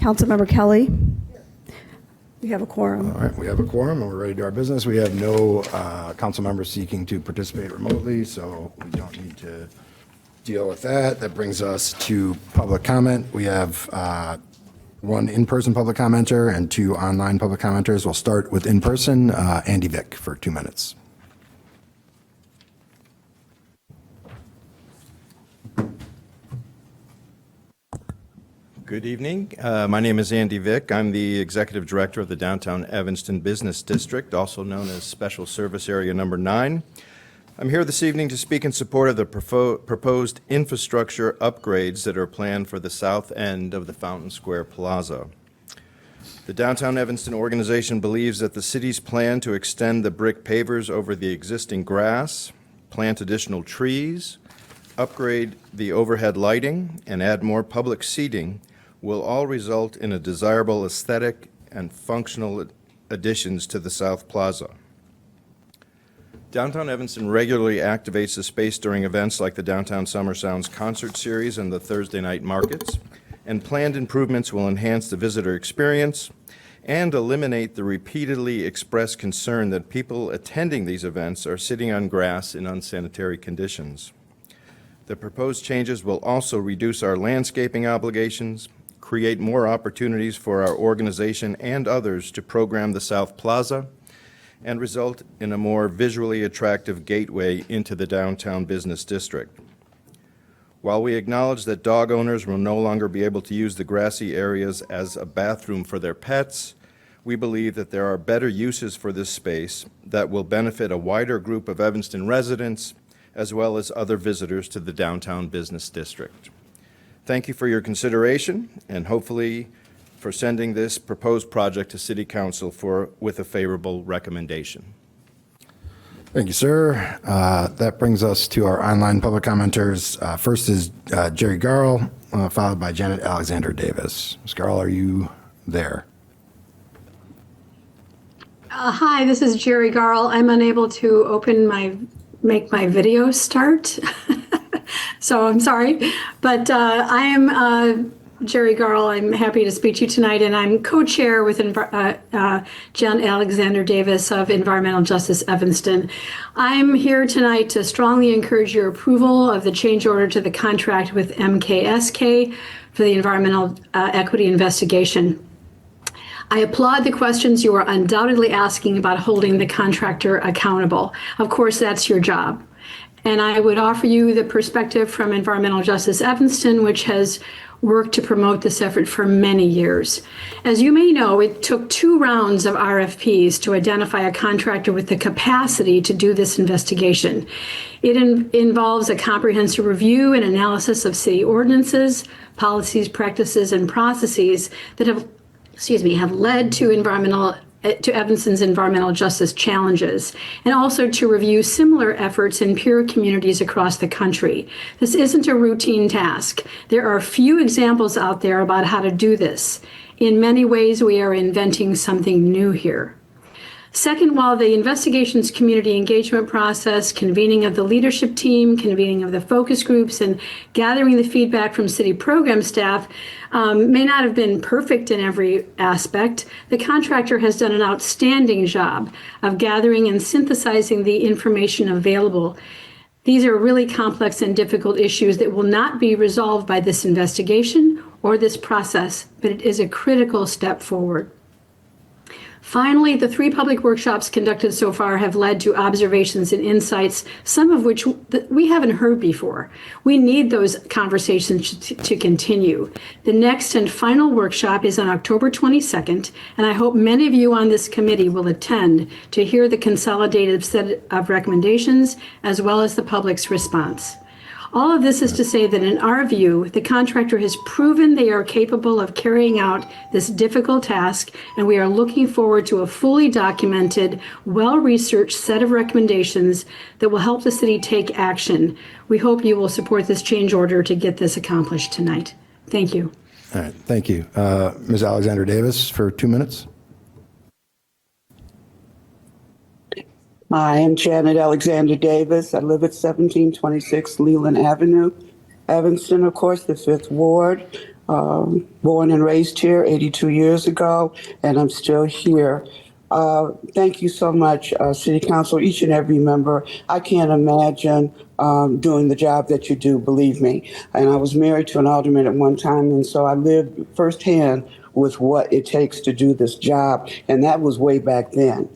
Councilmember Kelly. We have a quorum. All right, we have a quorum and we're ready to do our business. We have no council members seeking to participate remotely, so we don't need to deal with that. That brings us to public comment. We have one in-person public commenter and two online public commenters. We'll start with in-person, Andy Vick for 2 minutes. Good evening. My name is Andy Vick. I'm the Executive Director of the Downtown Evanston Business District, also known as Special Service Area Number 9. I'm here this evening to speak in support of the proposed infrastructure upgrades that are planned for the south end of the Fountain Square Plaza. The Downtown Evanston organization believes that the city's plan to extend the brick pavers over the existing grass, plant additional trees, upgrade the overhead lighting, and add more public seating will all result in a desirable aesthetic and functional additions to the South Plaza. Downtown Evanston regularly activates the space during events like the Downtown Summer Sounds concert series and the Thursday night markets, and planned improvements will enhance the visitor experience and eliminate the repeatedly expressed concern that people attending these events are sitting on grass in unsanitary conditions. The proposed changes will also reduce our landscaping obligations, create more opportunities for our organization and others to program the South Plaza, and result in a more visually attractive gateway into the downtown business district. While we acknowledge that dog owners will no longer be able to use the grassy areas as a bathroom for their pets, we believe that there are better uses for this space that will benefit a wider group of Evanston residents as well as other visitors to the downtown business district. Thank you for your consideration and hopefully for sending this proposed project to City Council with a favorable recommendation. Thank you, sir. That brings us to our online public commenters. First is Jerry Garl, followed by Janet Alexander Davis. Ms. Garl, are you there? Hi, this is Jerry Garl. I'm unable to make my video start. So I'm sorry, but I am Jerry Garl. I'm happy to speak to you tonight, and I'm co-chair with Jen Alexander Davis of Environmental Justice Evanston. I'm here tonight to strongly encourage your approval of the change order to the contract with MKSK for the environmental equity investigation. I applaud the questions you are undoubtedly asking about holding the contractor accountable. Of course, that's your job. And I would offer you the perspective from Environmental Justice Evanston, which has worked to promote this effort for many years. As you may know, it took 2 rounds of RFPs to identify a contractor with the capacity to do this investigation. It involves a comprehensive review and analysis of city ordinances, policies, practices, and processes that have led to Evanston's environmental justice challenges, and also to review similar efforts in peer communities across the country. This isn't a routine task. There are few examples out there about how to do this. In many ways, we are inventing something new here. Second, while the investigations community engagement process, convening of the leadership team, convening of the focus groups, and gathering the feedback from city program staff may not have been perfect in every aspect, the contractor has done an outstanding job of gathering and synthesizing the information available. These are really complex and difficult issues that will not be resolved by this investigation or this process, but it is a critical step forward. Finally, the 3 public workshops conducted so far have led to observations and insights, some of which we haven't heard before. We need those conversations to continue. The next and final workshop is on October 22nd, and I hope many of you on this committee will attend to hear the consolidated set of recommendations as well as the public's response. All of this is to say that in our view, the contractor has proven they are capable of carrying out this difficult task, and we are looking forward to a fully documented, well-researched set of recommendations that will help the city take action. We hope you will support this change order to get this accomplished tonight. Thank you. All right, thank you. Ms. Alexander Davis for 2 minutes. Hi, I'm Janet Alexander Davis. I live at 1726 Leland Avenue, Evanston, of course, the 5th Ward. Born and raised here 82 years ago, and I'm still here. Thank you so much, City Council, each and every member. I can't imagine doing the job that you do, believe me. And I was married to an alderman at one time, and so I lived firsthand with what it takes to do this job, and that was way back then.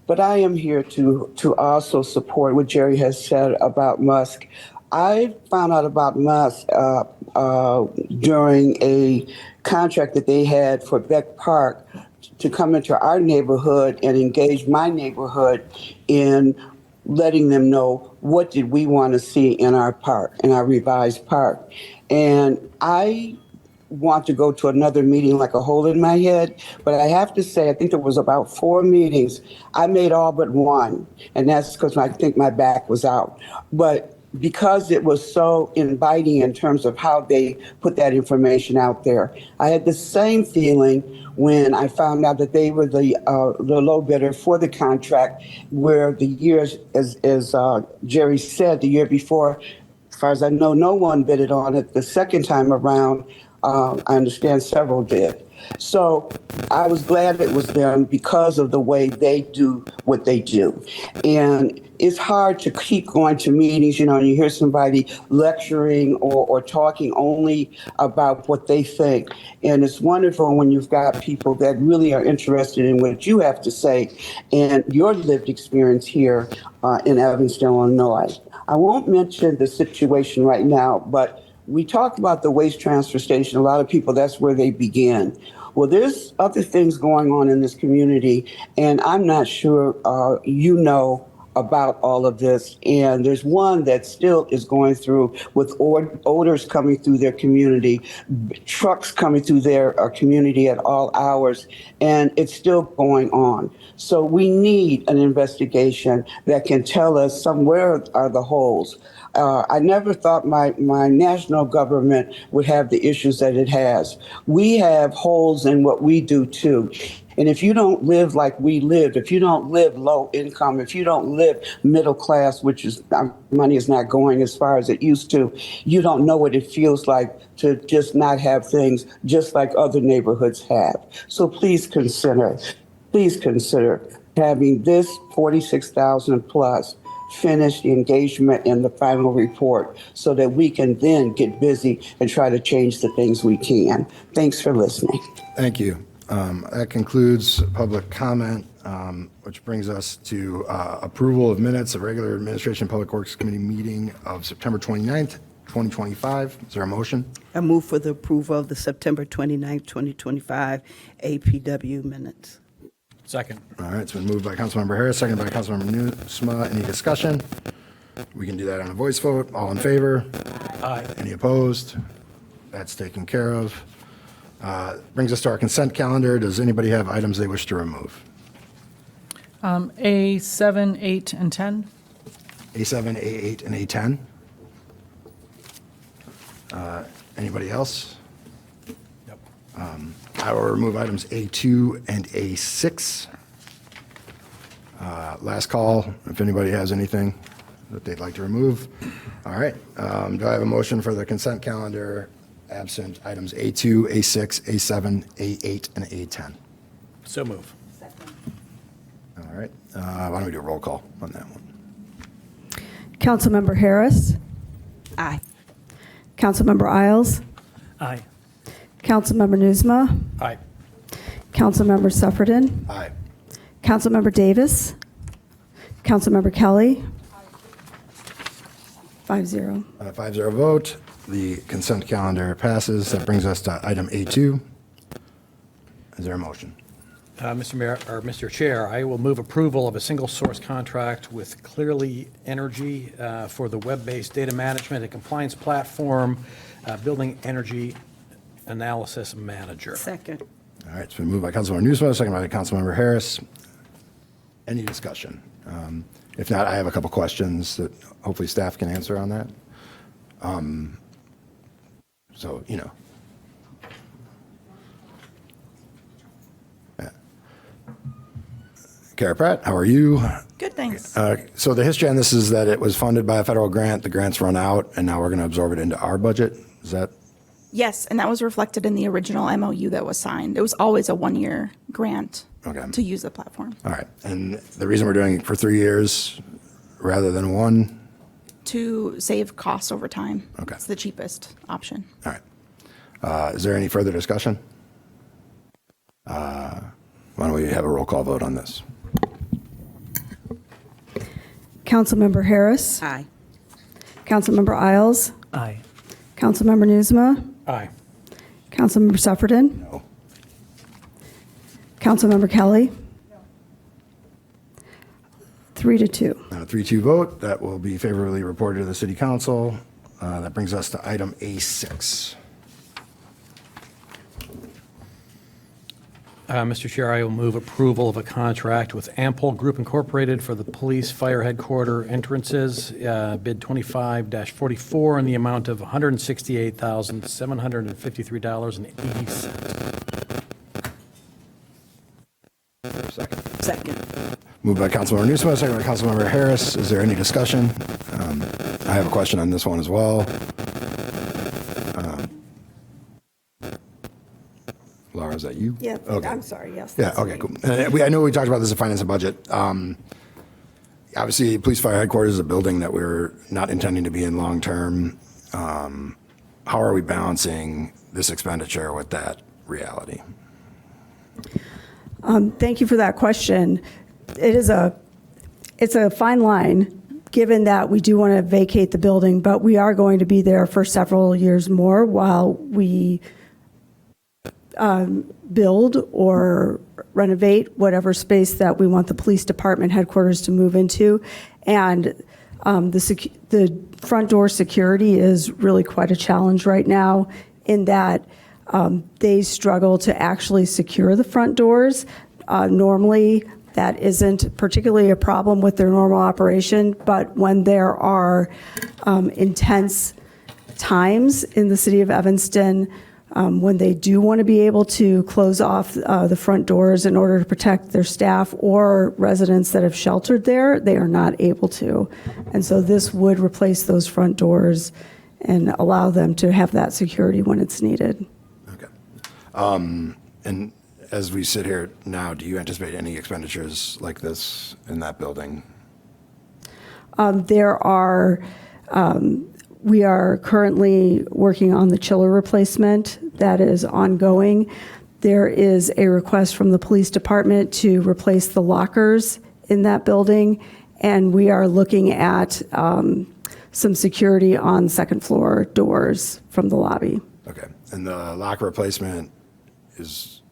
But I am here to also support what Jerry has said about Musk. I found out about Musk during a contract that they had for Beck Park to come into our neighborhood and engage my neighborhood in letting them know what did we want to see in our park, in our revised park. And I want to go to another meeting like a hole in my head, but I have to say, I think there was about 4 meetings. I made all but one, and that's because I think my back was out. But because it was so inviting in terms of how they put that information out there, I had the same feeling when I found out that they were the low bidder for the contract, where the years, as Jerry said, the year before, as far as I know, no one bidded on it. The second time around, I understand several did. So I was glad it was them because of the way they do what they do. And it's hard to keep going to meetings, and you hear somebody lecturing or talking only about what they think. And it's wonderful when you've got people that really are interested in what you have to say and your lived experience here in Evanston, Illinois. I won't mention the situation right now, but we talked about the waste transfer station. A lot of people, that's where they begin. Well, there's other things going on in this community, and I'm not sure you know about all of this. And there's one that still is going through with odors coming through their community, trucks coming through their community at all hours, and it's still going on. So we need an investigation that can tell us where are the holes. I never thought my national government would have the issues that it has. We have holes in what we do too. And if you don't live like we lived, if you don't live low income, if you don't live middle class, which is money is not going as far as it used to, you don't know what it feels like to just not have things just like other neighborhoods have. So please consider having this 46,000 plus finish the engagement in the final report so that we can then get busy and try to change the things we can. Thanks for listening. Thank you. That concludes public comment, which brings us to approval of minutes of regular Administration Public Works Committee meeting of September 29th, 2025. Is there a motion? I move for the approval of the September 29th, 2025 APW minutes. Second. All right, it's been moved by Councilmember Harris, seconded by Councilmember Newsma. Any discussion? We can do that on a voice vote. All in favor? Aye. Any opposed? That's taken care of. Brings us to our consent calendar. Does anybody have items they wish to remove? A7, 8, and 10. A7, A8, and A10? Anybody else? Yep. I will remove items A2 and A6. Last call, if anybody has anything that they'd like to remove. All right. Do I have a motion for the consent calendar absent items A2, A6, A7, A8, and A10? So move. All right. Why don't we do a roll call on that one? Councilmember Harris, Aye. Councilmember Isles, Aye. Councilmember Newsma, Aye. Councilmember Suffredin, Aye. Councilmember Davis, Councilmember Kelly. 5-0. 5-0 vote. The consent calendar passes. That brings us to item A2. Is there a motion? Mr. Mayor, or Mr. Chair, I will move approval of a single source contract with ClearlyEnergy for the web-based data management and compliance platform, Building Energy Analysis Manager. Second. All right, it's been moved by Councilmember Newsma, second by Councilmember Harris. Any discussion? If not, I have a couple questions that hopefully staff can answer on that. So, you know. Kara Pratt, how are you? Good, thanks. So the history on this is that it was funded by a federal grant. The grant's run out, and now we're going to absorb it into our budget. Is that Yes, and that was reflected in the original MOU that was signed. It was always a one-year grant Okay. to use the platform. All right. And the reason we're doing it for 3 years rather than one? To save costs over time. Okay. It's the cheapest option. All right. Is there any further discussion? Why don't we have a roll call vote on this? Councilmember Harris. Aye. Councilmember Isles. Aye. Councilmember Nusma. Aye. Councilmember Suffredin. No. Councilmember Kelly. 3-2. 3-2 vote. That will be favorably reported to the city council. That brings us to item A6. Mr. Chair, I will move approval of a contract with Ample Group Incorporated for the police fire headquarter entrances, bid 25-44, in the amount of $168,753.80. Second. Moved by Councilmember Nusma, second by Councilmember Harris. Is there any discussion? I have a question on this one as well. Laura, is that you? Yeah, Okay. I'm sorry, yes. Yeah, that's okay, me. cool. I know we talked about this in finance and budget. Obviously, police fire headquarters is a building that we're not intending to be in long-term. How are we balancing this expenditure with that reality? Thank you for that question. It's a fine line, given that we do want to vacate the building, but we are going to be there for several years more while we build or renovate whatever space that we want the police department headquarters to move into. And the front door security is really quite a challenge right now, in that they struggle to actually secure the front doors. Normally, that isn't particularly a problem with their normal operation, but when there are intense times in the city of Evanston, when they do want to be able to close off the front doors in order to protect their staff or residents that have sheltered there, they are not able to. And so this would replace those front doors and allow them to have that security when it's needed. Okay. And as we sit here now, do you anticipate any expenditures like this in that building? We are currently working on the chiller replacement that is ongoing. There is a request from the police department to replace the lockers in that building, and we are looking at some security on second floor doors from the lobby. Okay. And the locker replacement is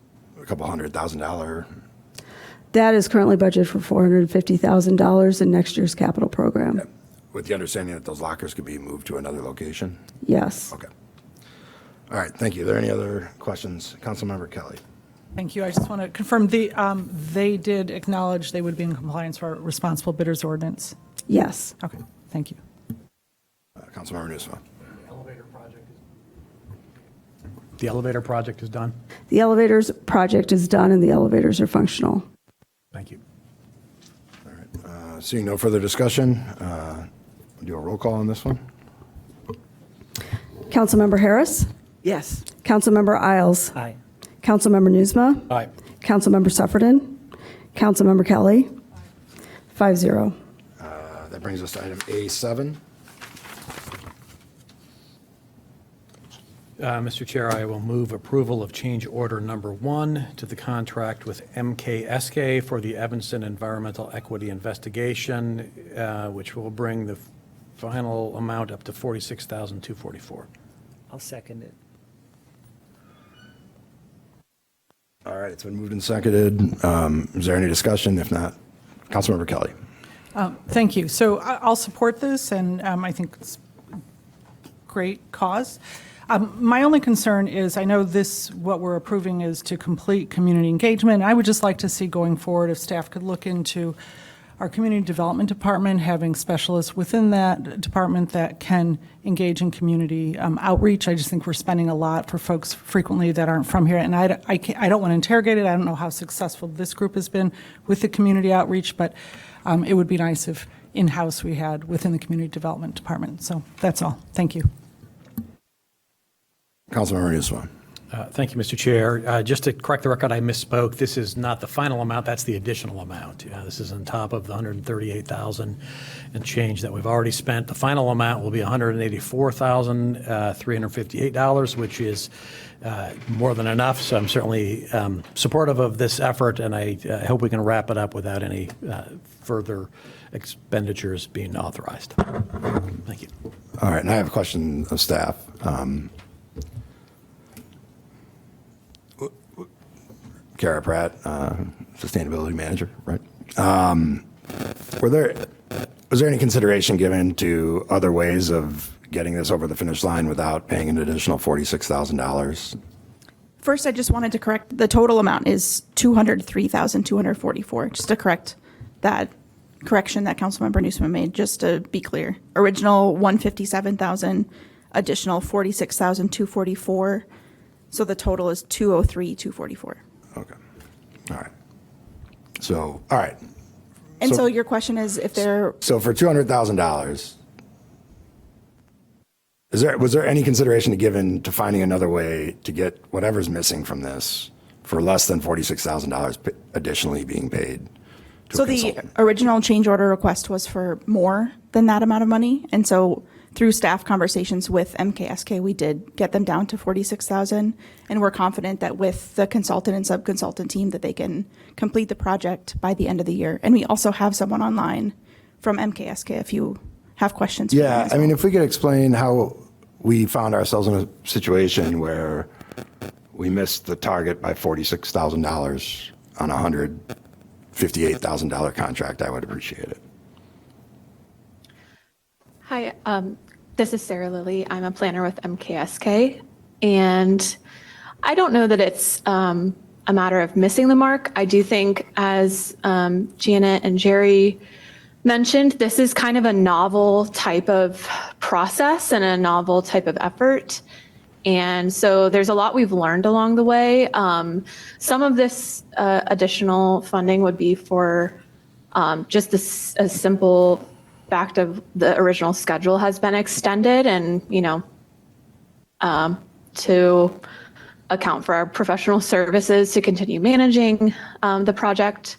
a couple $100,000. That is currently budgeted for $450,000 in next year's capital program. Okay. With the understanding that those lockers could be moved to another location? Yes. Okay. All right, thank you. Are there any other questions? Councilmember Kelly. Thank you. I just want to confirm, they did acknowledge they would be in compliance for our responsible bidders ordinance. Yes. Okay, thank you. Councilmember Nusma. The elevator project is done? The elevators project is done and the elevators are functional. Thank you. All right. Seeing no further discussion, we'll do a roll call on this one. Councilmember Harris. Yes. Councilmember Isles. Aye. Councilmember Nusma. Aye. Councilmember Suffredin. Councilmember Kelly. 5-0. That brings us to item A7. Mr. Chair, I will move approval of change order number 1 to the contract with MKSK for the Evanston Environmental Equity Investigation, which will bring the final amount up to $46,244. I'll second it. All right, it's been moved and seconded. Is there any discussion? If not, Councilmember Kelly. Thank you. So I'll support this, and I think it's a great cause. My only concern is, I know what we're approving is to complete community engagement. I would just like to see going forward if staff could look into our community development department, having specialists within that department that can engage in community outreach. I just think we're spending a lot for folks frequently that aren't from here. And I don't want to interrogate it. I don't know how successful this group has been with the community outreach, but it would be nice if in-house we had within the community development department. So that's all. Thank you. Councilmember Newsom. Thank you, Mr. Chair. Just to correct the record, I misspoke. This is not the final amount, that's the additional amount. This is on top of the $138,000 and change that we've already spent. The final amount will be $184,358, which is more than enough. So I'm certainly supportive of this effort, and I hope we can wrap it up without any further expenditures being authorized. Thank you. All right, and I have a question of staff. Kara Pratt, Sustainability Manager, right? Was there any consideration given to other ways of getting this over the finish line without paying an additional $46,000? First, I just wanted to correct, the total amount is $203,244, just to correct that correction that Councilmember Newsom made, just to be clear. Original $157,000, additional $46,244, so the total is $203,244. Okay, all right. So, all right. And so your question is if there, So for $200,000, was there any consideration given to finding another way to get whatever's missing from this for less than $46,000 additionally being paid to so a the consultant? original change order request was for more than that amount of money. And so through staff conversations with MKSK, we did get them down to $46,000. And we're confident that with the consultant and sub-consultant team that they can complete the project by the end of the year. And we also have someone online from MKSK if you have questions. for them Yeah, as I mean, well. if we could explain how we found ourselves in a situation where we missed the target by $46,000 on a $158,000 contract, I would appreciate it. Hi, this is Sarah Lilly. I'm a planner with MKSK, and I don't know that it's a matter of missing the mark. I do think, as Janet and Jerry mentioned, this is kind of a novel type of process and a novel type of effort. And so there's a lot we've learned along the way. Some of this additional funding would be for just a simple fact of the original schedule has been extended, and to account for our professional services to continue managing the project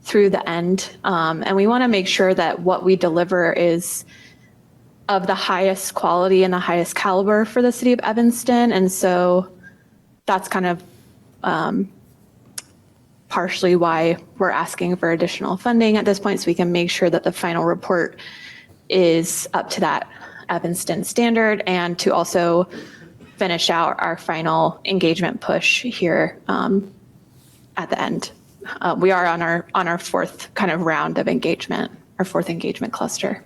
through the end. And we want to make sure that what we deliver is of the highest quality and the highest caliber for the city of Evanston. And so that's kind of partially why we're asking for additional funding at this point, so we can make sure that the final report is up to that Evanston standard, and to also finish out our final engagement push here at the end. We are on our fourth kind of round of engagement, our fourth engagement cluster.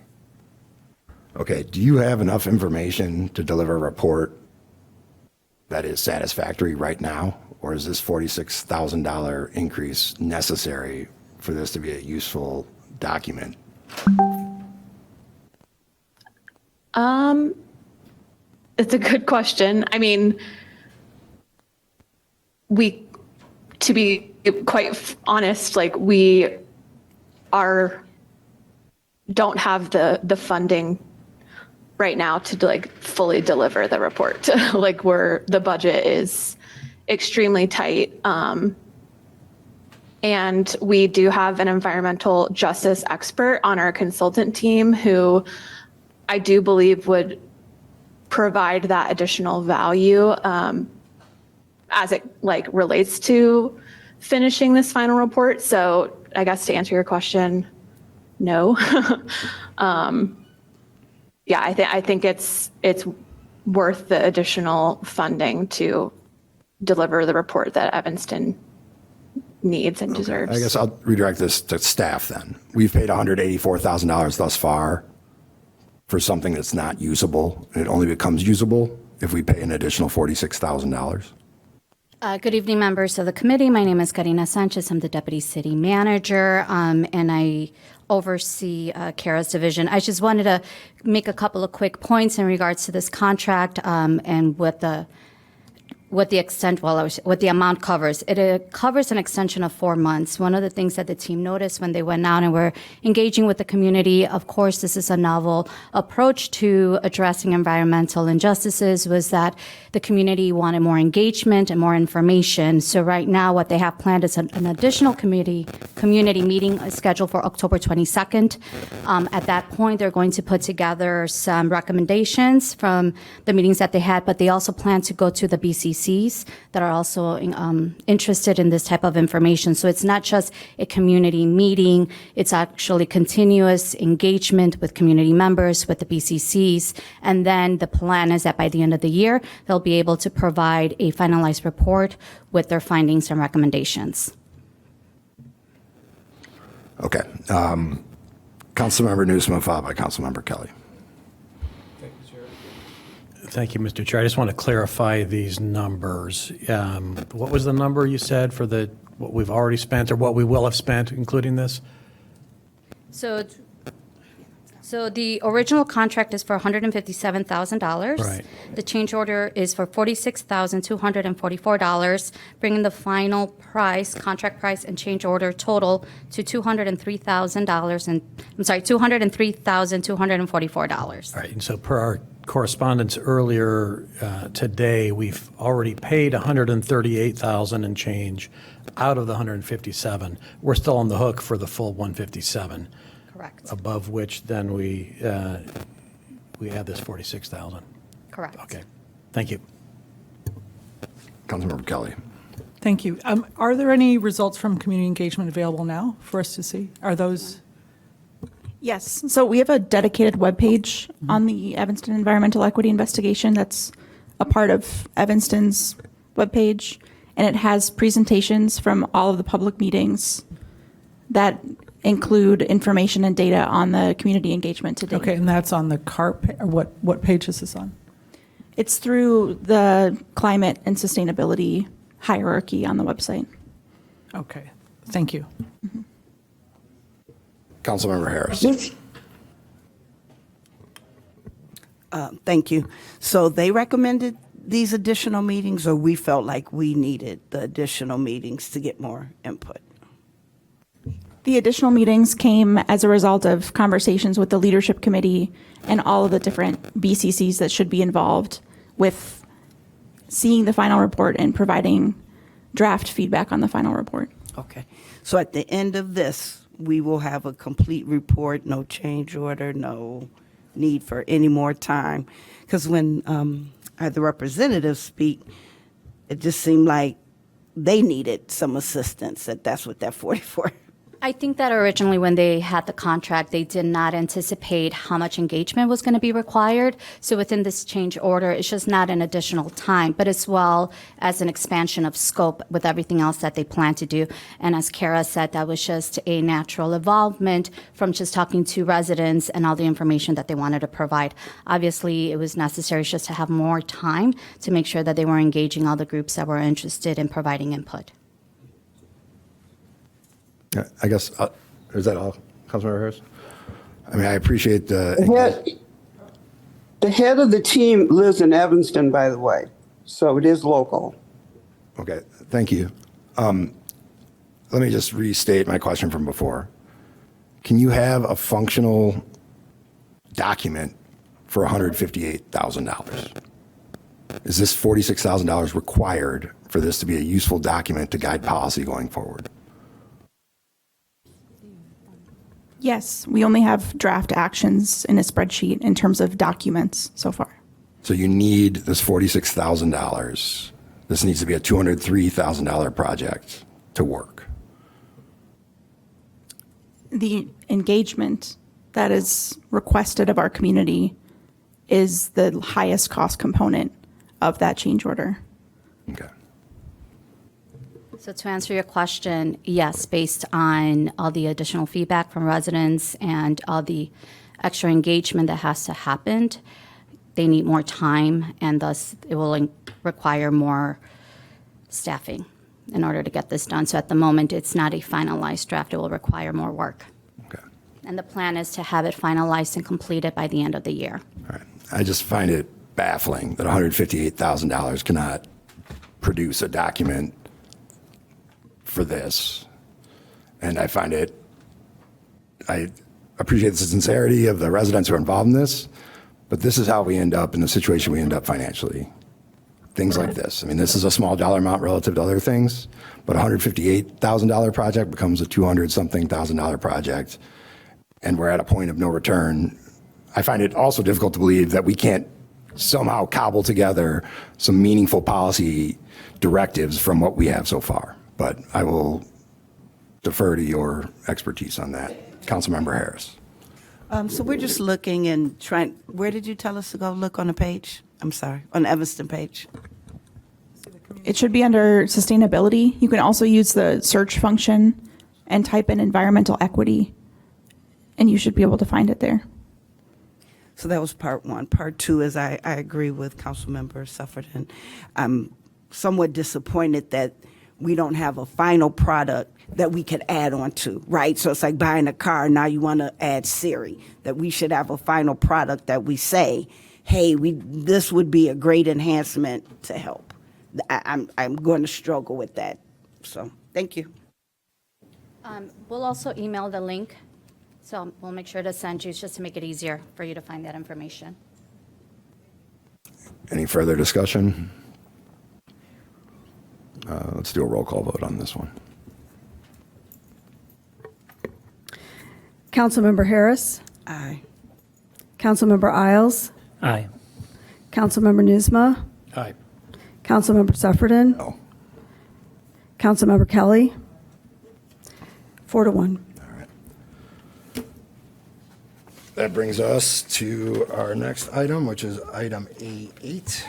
Okay, do you have enough information to deliver a report that is satisfactory right now? Or is this $46,000 increase necessary for this to be a useful document? It's a good question. I mean, to be quite honest, like we don't have the funding right now to like fully deliver the report. Like the budget is extremely tight. And we do have an environmental justice expert on our consultant team who I do believe would provide that additional value as it like relates to finishing this final report. So I guess to answer your question, no. Yeah, I think it's worth the additional funding to deliver the report that Evanston needs and deserves. I guess I'll redirect this to staff then. We've paid $184,000 thus far for something that's not usable. It only becomes usable if we pay an additional $46,000. Good evening, members of the committee. My name is Karina Sanchez. I'm the Deputy City Manager, and I oversee Kara's division. I just wanted to make a couple of quick points in regards to this contract and what the what the extent, what the amount covers. It covers an extension of 4 months. One of the things that the team noticed when they went out and were engaging with the community, of course, this is a novel approach to addressing environmental injustices, was that the community wanted more engagement and more information. So right now, what they have planned is an additional community meeting scheduled for October 22nd. At that point, they're going to put together some recommendations from the meetings that they had, but they also plan to go to the BCCs that are also interested in this type of information. So it's not just a community meeting, it's actually continuous engagement with community members, with the BCCs. And then the plan is that by the end of the year, they'll be able to provide a finalized report with their findings and recommendations. Okay. Councilmember Newsom, followed by Councilmember Kelly. Thank you, Mr. Chair. I just want to clarify these numbers. What was the number you said for what we've already spent or what we will have spent, including this? So the original contract is for $157,000. Right. The change order is for $46,244, bringing the final price, contract price, and change order total to $203,244. All right, and so per our correspondence earlier today, we've already paid $138,000 and change out of the $157,000. We're still on the hook for the full $157,000. Correct. Above which then we have this $46,000. Correct. Okay, thank you. Councilmember Kelly. Thank you. Are there any results from community engagement available now for us to see? Are those? Yes, so we have a dedicated webpage on the Evanston Environmental Equity Investigation that's a part of Evanston's webpage, and it has presentations from all of the public meetings that include information and data on the community engagement to date. Okay, and that's on the CARP, or what page is this on? It's through the climate and sustainability hierarchy on the website. Okay, thank you. Councilmember Harris. Thank you. So they recommended these additional meetings, or we felt like we needed the additional meetings to get more input? The additional meetings came as a result of conversations with the leadership committee and all of the different BCCs that should be involved with seeing the final report and providing draft feedback on the final report. Okay. So at the end of this, we will have a complete report, no change order, no need for any more time. Because when I had the representatives speak, it just seemed like they needed some assistance, that's what that 44. I think that originally when they had the contract, they did not anticipate how much engagement was going to be required. So within this change order, it's just not an additional time, but as well as an expansion of scope with everything else that they plan to do. And as Kara said, that was just a natural evolvement from just talking to residents and all the information that they wanted to provide. Obviously, it was necessary just to have more time to make sure that they were engaging all the groups that were interested in providing input. I guess, is that all, Councilmember Harris? I mean, I appreciate the head of the team lives in Evanston, by the way, so it is local. Okay, thank you. Let me just restate my question from before. Can you have a functional document for $158,000? Is this $46,000 required for this to be a useful document to guide policy going forward? Yes, we only have draft actions in a spreadsheet in terms of documents so far. So you need this $46,000. This needs to be a $203,000 project to work. The engagement that is requested of our community is the highest cost component of that change order. Okay. So to answer your question, yes, based on all the additional feedback from residents and all the extra engagement that has to happen, they need more time, and thus it will require more staffing in order to get this done. So at the moment, it's not a finalized draft. It will require more work. Okay. And the plan is to have it finalized and completed by the end of the year. All right. I just find it baffling that $158,000 cannot produce a document for this. And I appreciate the sincerity of the residents who are involved in this, but this is how we end up in the situation we end up financially. Things like this. I mean, this is a small dollar amount relative to other things, but a $158,000 project becomes a $200-something thousand project, and we're at a point of no return. I find it also difficult to believe that we can't somehow cobble together some meaningful policy directives from what we have so far. But I will defer to your expertise on that. Councilmember Harris. So we're just looking and trying, where did you tell us to go look on the page? I'm sorry, on the Evanston page. It should be under sustainability. You can also use the search function and type in environmental equity, and you should be able to find it there. So that was part one. Part two is I agree with Councilmember Suffredin. I'm somewhat disappointed that we don't have a final product that we could add on to, right? So it's like buying a car, now you want to add Siri, that we should have a final product that we say, hey, this would be a great enhancement to help. I'm going to struggle with that. So, thank you. We'll also email the link, so we'll make sure to send you just to make it easier for you to find that information. Any further discussion? Let's do a roll call vote on this one. Councilmember Harris, Aye. Councilmember Isles, Aye. Councilmember Nusma, Aye. Councilmember Suffredin, No. Councilmember Kelly, 4-1. All right. That brings us to our next item, which is item A8.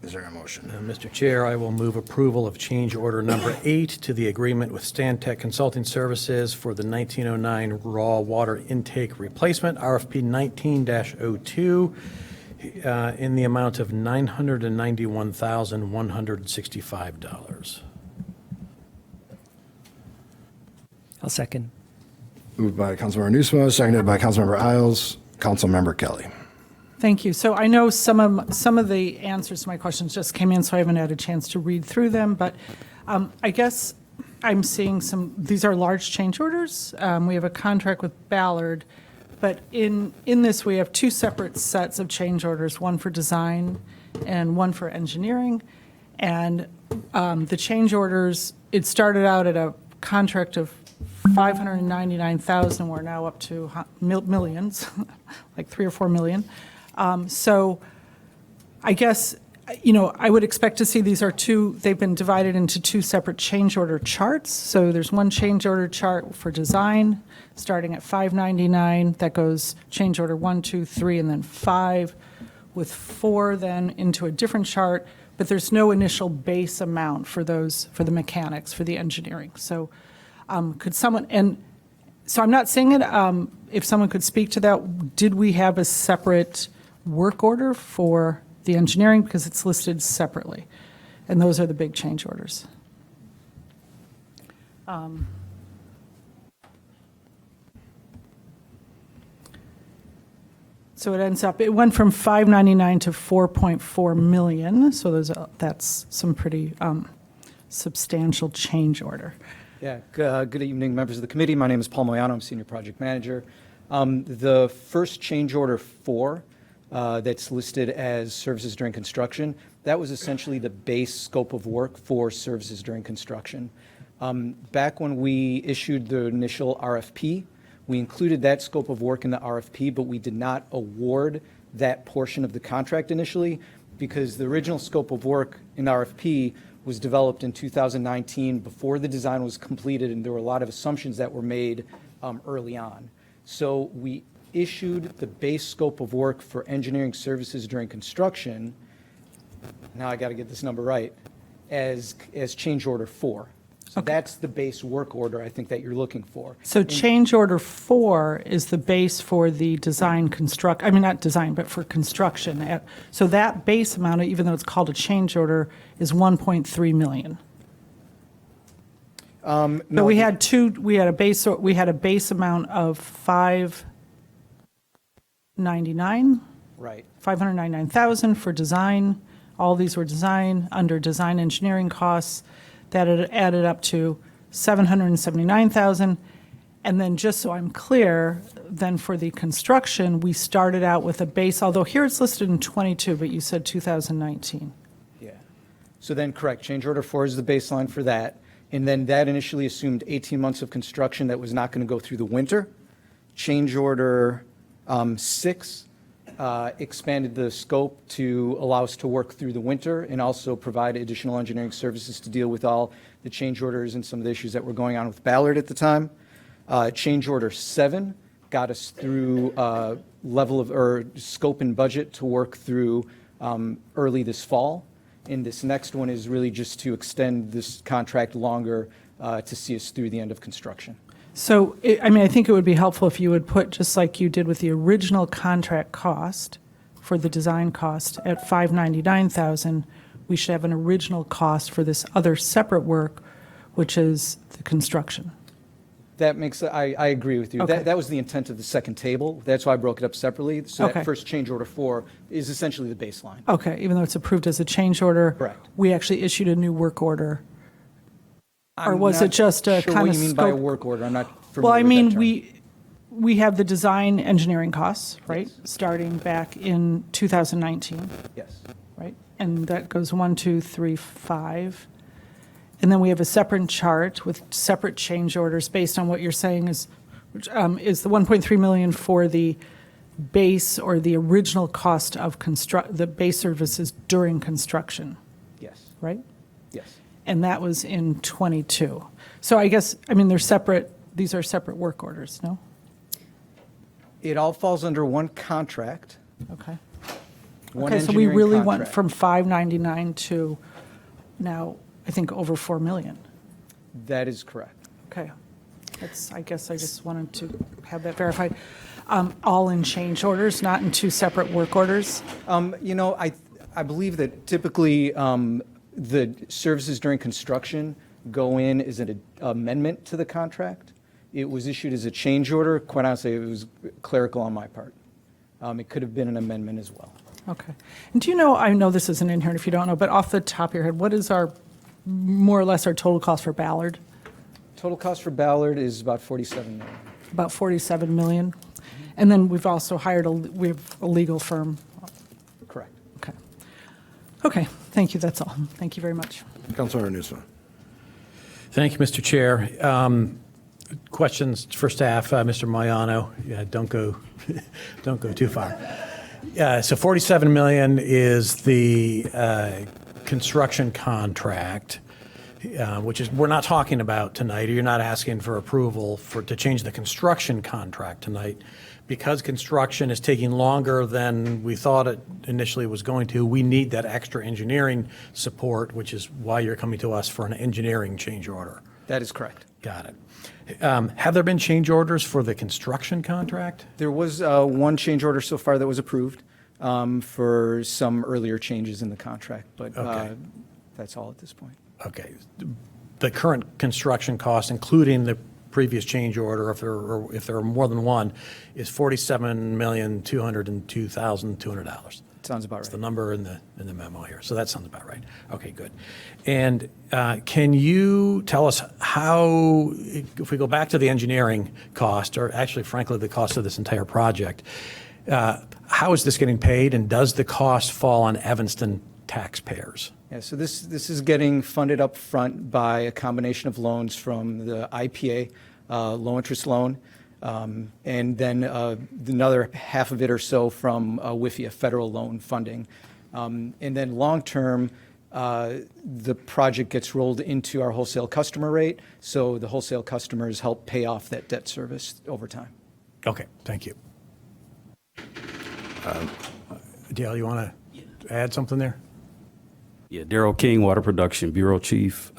Is there a motion? Mr. Chair, I will move approval of change order number 8 to the agreement with Stantec Consulting Services for the 1909 raw water intake replacement, RFP 19-02, in the amount of $991,165. I'll second. Moved by Councilmember Nusma, seconded by Councilmember Isles. Councilmember Kelly. Thank you. So I know some of the answers to my questions just came in, so I haven't had a chance to read through them, but I guess I'm seeing these are large change orders. We have a contract with Ballard, but in this, we have two separate sets of change orders, one for design and one for engineering. And the change orders, it started out at a contract of $599,000. We're now up to millions, like 3 or 4 million. So I guess, I would expect to see they've been divided into two separate change order charts. So there's one change order chart for design, starting at $599. That goes change order 1, 2, 3, and then 5, with 4 then into a different chart. But there's no initial base amount for the mechanics, for the engineering. So could someone, and so I'm not saying it, if someone could speak to that, did we have a separate work order for the engineering, because it's listed separately, and those are the big change orders. So it went from $599 to $4.4 million. So that's some pretty substantial change order. Yeah, good evening, members of the committee. My name is Paul Moyano. I'm Senior Project Manager. The first change order 4 that's listed as services during construction, that was essentially the base scope of work for services during construction. Back when we issued the initial RFP, we included that scope of work in the RFP, but we did not award that portion of the contract initially because the original scope of work in the RFP was developed in 2019 before the design was completed, and there were a lot of assumptions that were made early on. So we issued the base scope of work for engineering services during construction, now I got to get this number right, as change order 4. So that's the base work order I think that you're looking for. So change order 4 is the base for the design not design, but for construction. So that base amount, even though it's called a change order, is 1.3 million. No, but we had a base amount of $599. Right. $599,000 for design, All these were under design engineering costs that had added up to $779,000. And then just so I'm clear, then for the construction, we started out with a base, although here it's listed in 22, but you said 2019. Yeah. So then, correct, change order 4 is the baseline for that. And then that initially assumed 18 months of construction that was not going to go through the winter. Change order 6 expanded the scope to allow us to work through the winter and also provide additional engineering services to deal with all the change orders and some of the issues that were going on with Ballard at the time. Change order 7 got us through level of, or scope and budget to work through early this fall. And this next one is really just to extend this contract longer to see us through the end of construction. So, I think it would be helpful if you would put, just like you did with the original contract cost for the design cost at $599,000, we should have an original cost for this other separate work, which is the construction. That makes, I agree with you. Okay. That was the intent of the second table. That's why I broke it up separately. So Okay. that first change order 4 is essentially the baseline. Okay, even though it's approved as a change order? Correct. We actually issued a new work order? Or I'm was not it just a sure kind what of you mean by a scope? work order. I'm not Well, I familiar with that mean, term. we have the design engineering costs, right? Yes. Starting back in 2019, Yes. right? And that goes 1, 2, 3, 5. And then we have a separate chart with separate change orders based on what you're saying is the 1.3 million for the base or the original cost of the base services during construction, Yes. right? Yes. And that was in 22. So I guess, they're separate, these are separate work orders, no? It all falls under one contract. Okay. One Okay, so we engineering really went contract. from 599 to now, I think, over 4 million. That is correct. Okay. I guess I just wanted to have that verified. All in change orders, not in 2 separate work orders? I believe that typically the services during construction go in as an amendment to the contract. It was issued as a change order. Quite honestly, it was clerical on my part. It could have been an amendment as well. Okay. And do you know, I know this isn't in here if you don't know, but off the top of your head, what is more or less our total cost for Ballard? Total cost for Ballard is about $47 million. About 47 million? And then we've also we have a legal firm. Correct. Okay. Okay, thank you, that's all. Thank you very much. Councilmember Newsom. Thank you, Mr. Chair. Questions for staff, Mr. Moyano? Yeah, don't go too far. So 47 million is the construction contract, which is, we're not talking about tonight, or you're not asking for approval to change the construction contract tonight. Because construction is taking longer than we thought it initially was going to, we need that extra engineering support, which is why you're coming to us for an engineering change order. That is correct. Got it. Have there been change orders for the construction contract? There was one change order so far that was approved for some earlier changes in the contract, but Okay. that's all at this point. Okay. The current construction cost, including the previous change order, if there are more than one, is $47,202,200. Sounds about That's right. the number in the memo here. So that sounds about right. Okay, good. And can you tell us how, if we go back to the engineering cost, or actually, frankly, the cost of this entire project, how is this getting paid, and does the cost fall on Evanston taxpayers? Yeah, so this is getting funded up front by a combination of loans from the IPA, low-interest loan, and then another half of it or so from WIFIA, federal loan funding. And then long-term, the project gets rolled into our wholesale customer rate, so the wholesale customers help pay off that debt service over time. Okay, thank you. Dale, you want to add something there? Yeah, Daryl King, Water Production Bureau Chief.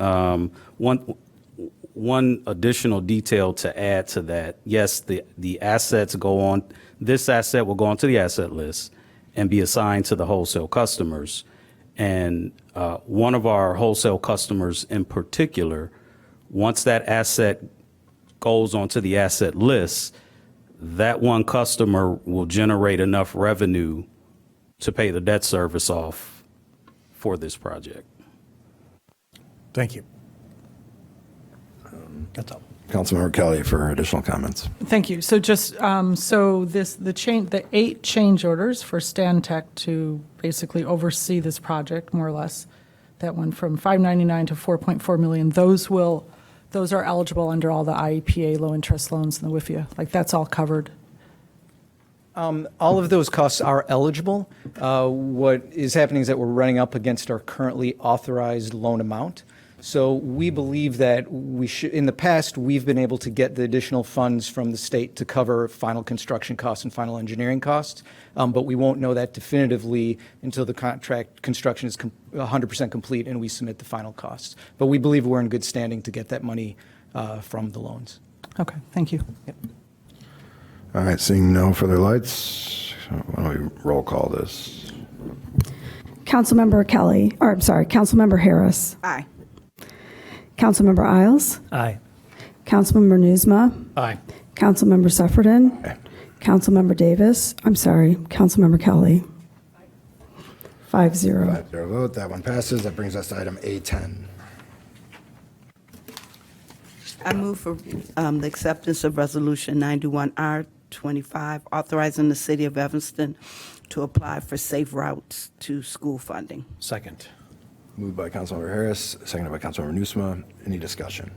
One additional detail to add to that. Yes, the assets go on. This asset will go onto the asset list and be assigned to the wholesale customers. And one of our wholesale customers in particular, once that asset goes onto the asset list, that one customer will generate enough revenue to pay the debt service off for this project. Thank you. That's all. Councilmember Kelly for additional comments. Thank you. So just, the 8 change orders for Stan Tech to basically oversee this project, more or less, that went from $599 to $4.4 million, those are eligible under all the IEPA low-interest loans and the WIFIA, like that's all covered. All of those costs are eligible. What is happening is that we're running up against our currently authorized loan amount. So we believe that in the past, we've been able to get the additional funds from the state to cover final construction costs and final engineering costs, but we won't know that definitively until the contract construction is 100% complete and we submit the final costs. But we believe we're in good standing to get that money from the loans. Okay, thank you. Yep. All right, seeing no further lights, why don't we roll call this? Councilmember Harris. Aye. Councilmember Isles. Aye. Councilmember Newsma. Aye. Councilmember Suffredin. Aye. Councilmember Councilmember Kelly. 5-0. 5-0 vote, that one passes. That brings us to item A10. I move for the acceptance of Resolution 91R25, authorizing the city of Evanston to apply for safe routes to school funding. Second. Moved by Councilmember Harris, seconded by Councilmember Newsma. Any discussion?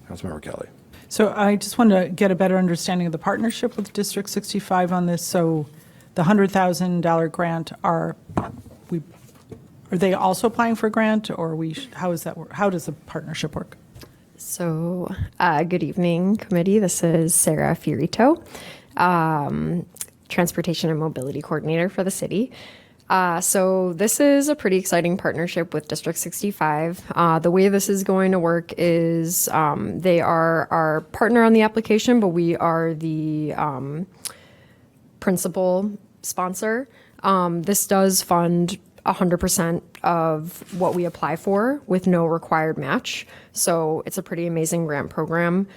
Councilmember Kelly. So I just wanted to get a better understanding of the partnership with District 65 on this. So the $100,000 grant, are they also applying for a grant, or how does that work? How does the partnership work? So, good evening, committee. This is Sarah Fiorito, Transportation and Mobility Coordinator for the city. So this is a pretty exciting partnership with District 65. The way this is going to work is they are our partner on the application, but we are the principal sponsor. This does fund 100% of what we apply for with no required match. So it's a pretty amazing grant program.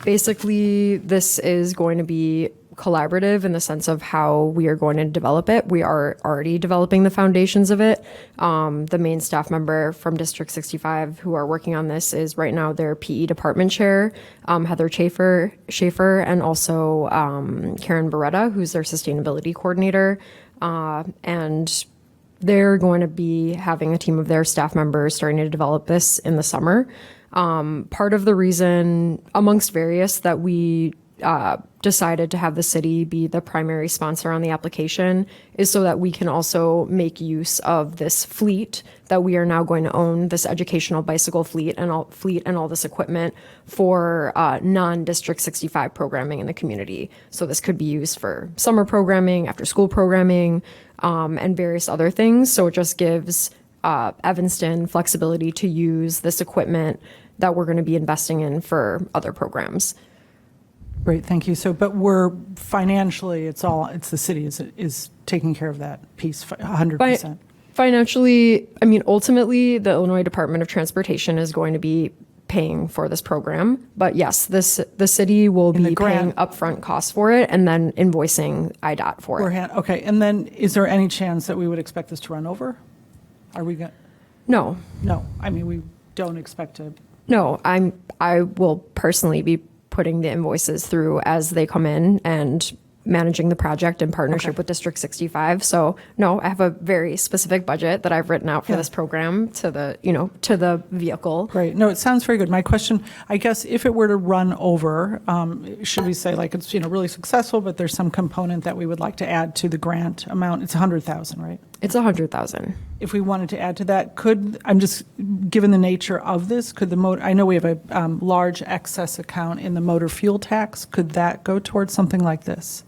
Basically, this is going to be collaborative in the sense of how we are going to develop it. We are already developing the foundations of it. The main staff member from District 65 who are working on this is right now their PE department chair, Heather Schaefer, and also Karen Beretta, who's their sustainability coordinator. And they're going to be having a team of their staff members starting to develop this in the summer. Part of the reason, amongst various, that we decided to have the city be the primary sponsor on the application is so that we can also make use of this fleet that we are now going to own, this educational bicycle fleet and all this equipment for non-District 65 programming in the community. So this could be used for summer programming, after school programming, and various other things. So it just gives Evanston flexibility to use this equipment that we're going to be investing in for other programs. Great, thank you. So, but we're financially, it's the city is taking care of that piece 100%. Financially, I mean, ultimately, the Illinois Department of Transportation is going to be paying for this program. But yes, the city will be paying upfront costs for it and then invoicing IDOT for it. Okay, and then is there any chance that we would expect this to run over? Are we going? No. No, I mean, we don't expect to. No, I will personally be putting the invoices through as they come in and managing the project in partnership with District 65. So no, I have a very specific budget that I've written out for this program to the vehicle. Great. No, it sounds very good. My question, I guess, if it were to run over, should we say like it's really successful, but there's some component that we would like to add to the grant amount? It's $100,000, right? It's $100,000. If we wanted to add to that, given the nature of this, I know we have a large excess account in the motor fuel tax. Could that go towards something like this?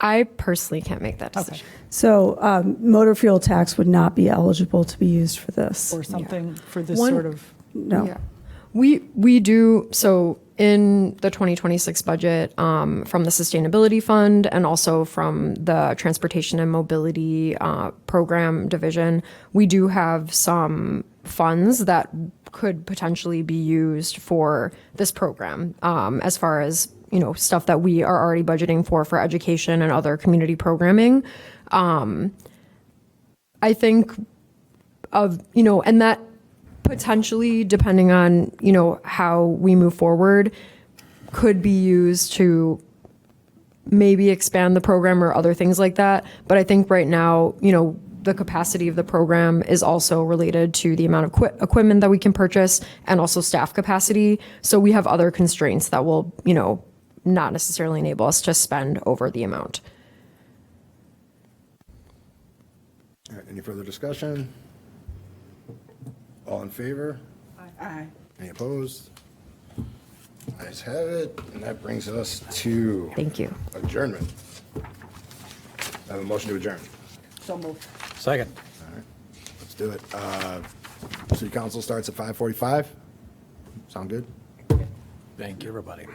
I personally can't make that decision. Okay. So motor fuel tax would not be eligible to be used for this. Or something for this sort of. No. Yeah. We do, so in the 2026 budget, from the Sustainability Fund and also from the Transportation and Mobility Program Division, we do have some funds that could potentially be used for this program, as far as stuff that we are already budgeting for education and other community programming. I think and that potentially, depending on, how we move forward, could be used to maybe expand the program or other things like that. But I think right now, the capacity of the program is also related to the amount of equipment that we can purchase and also staff capacity. So we have other constraints that will, not necessarily enable us to spend over the amount. All right, any further discussion? All in favor? Aye. Any opposed? Ayes have it, and that brings us to Thank you. adjournment. I have a motion to adjourn. So moved. Second. All right, let's do it. City Council starts at 5:45. Sound good? Thank you, everybody.